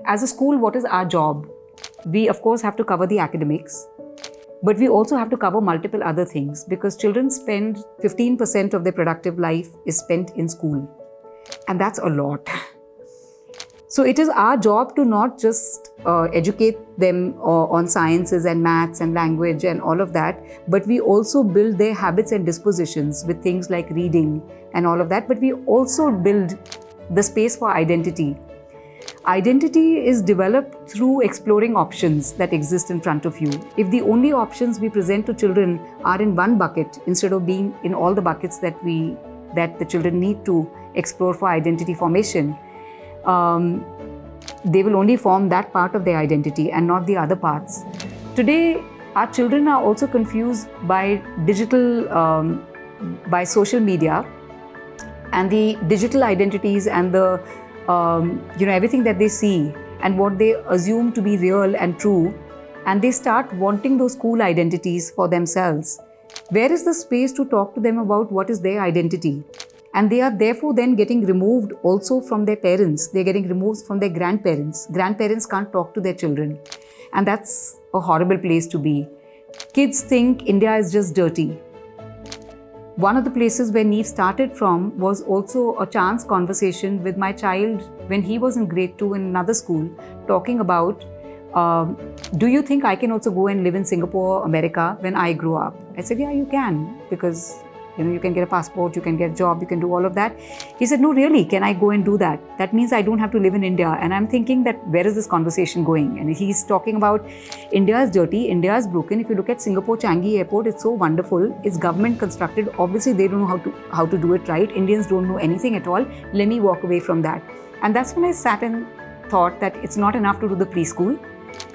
as a school, what is our job? We, of course, have to cover the academics, but we also have to cover multiple other things because children spend 15% of their productive life is spent in school. And that's a lot. So it is our job to not just educate them on sciences and maths and language and all of that, but we also build their habits and dispositions with things like reading and all of that. But we also build the space for identity. Identity is developed through exploring options that exist in front of you. If the only options we present to children are in one bucket instead of being in all the buckets that the children need to explore for identity formation, they will only form that part of their identity and not the other parts. Today, our children are also confused by by social media and the digital identities and the everything that they see and what they assume to be real and true, and they start wanting those cool identities for themselves. Where is the space to talk to them about what is their identity? And they are therefore then getting removed also from their parents. They're getting removed from their grandparents. Grandparents can't talk to their children. And that's a horrible place to be. Kids think India is just dirty. One of the places where Neev started from was also a chance conversation with my child when he was in grade 2 in another school, talking about, do you think I can also go and live in Singapore, America when I grow up? I said, yeah, you can, because you can get a passport, you can get a job, you can do all of that. He said, no, really, can I go and do that? That means I don't have to live in India. And I'm thinking that where is this conversation going? And he's talking about India is dirty, India is broken. If you look at Singapore Changi Airport, it's so wonderful. It's government constructed. Obviously, they don't know how to do it right. Indians don't know anything at all. Let me walk away from that. And that's when I sat and thought that it's not enough to do the preschool.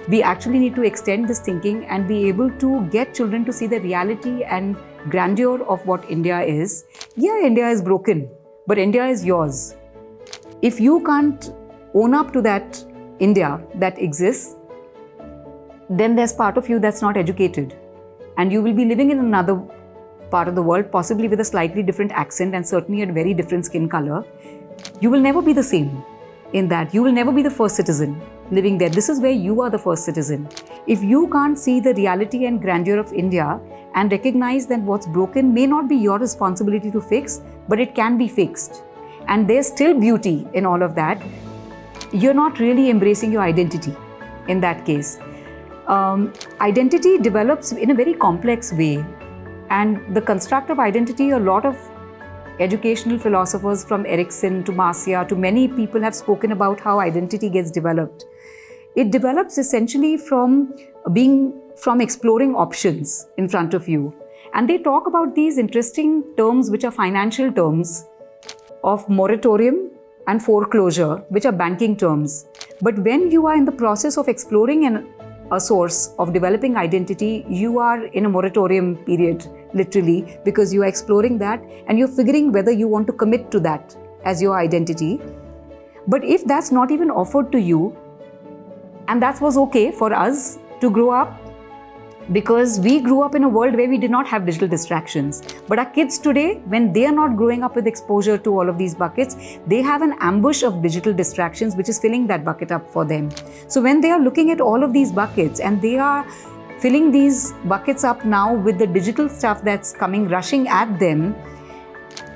We actually need to extend this thinking and be able to get children to see the reality and grandeur of what India is. Yeah, India is broken, but India is yours. If you can't own up to that India that exists, then there's part of you that's not educated. And you will be living in another part of the world, possibly with a slightly different accent and certainly a very different skin color. You will never be the same in that. You will never be the first citizen living there. This is where you are the first citizen. If you can't see the reality and grandeur of India and recognize that what's broken may not be your responsibility to fix, but it can be fixed, and there's still beauty in all of that, you're not really embracing your identity in that case. Identity develops in a very complex way, and the construct of identity, a lot of educational philosophers from Erikson to Marcia to many people have spoken about how identity gets developed. It develops essentially from exploring options in front of you. And they talk about these interesting terms which are financial terms of moratorium and foreclosure, which are banking terms. But when you are in the process of exploring a source of developing identity, you are in a moratorium period, literally, because you are exploring that and you're figuring whether you want to commit to that as your identity. But if that's not even offered to you, and that was okay for us to grow up, because we grew up in a world where we did not have digital distractions. But our kids today, when they are not growing up with exposure to all of these buckets, they have an ambush of digital distractions which is filling that bucket up for them. So when they are looking at all of these buckets and they are filling these buckets up now with the digital stuff that's coming rushing at them,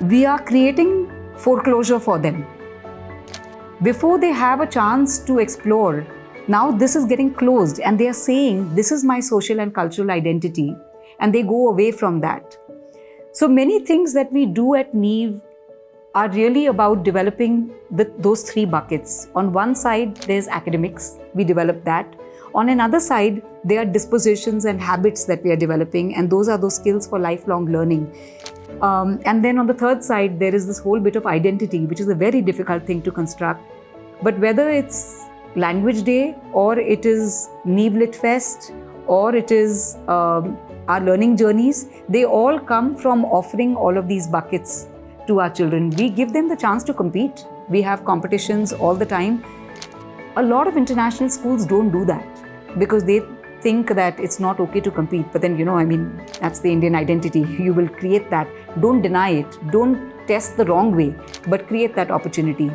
we are creating foreclosure for them. Before they have a chance to explore, now this is getting closed and they are saying, this is my social and cultural identity, and they go away from that. So many things that we do at Neev are really about developing those three buckets. On one side, there's academics, we develop that. On another side, there are dispositions and habits that we are developing, and those are those skills for lifelong learning. And then on the third side, there is this whole bit of identity, which is a very difficult thing to construct. But whether it's Language Day, or it is Neev Lit Fest, or it is our learning journeys, they all come from offering all of these buckets to our children. We give them the chance to compete. We have competitions all the time. A lot of international schools don't do that because they think that it's not okay to compete. But then, that's the Indian identity. You will create that. Don't deny it. Don't test the wrong way, but create that opportunity.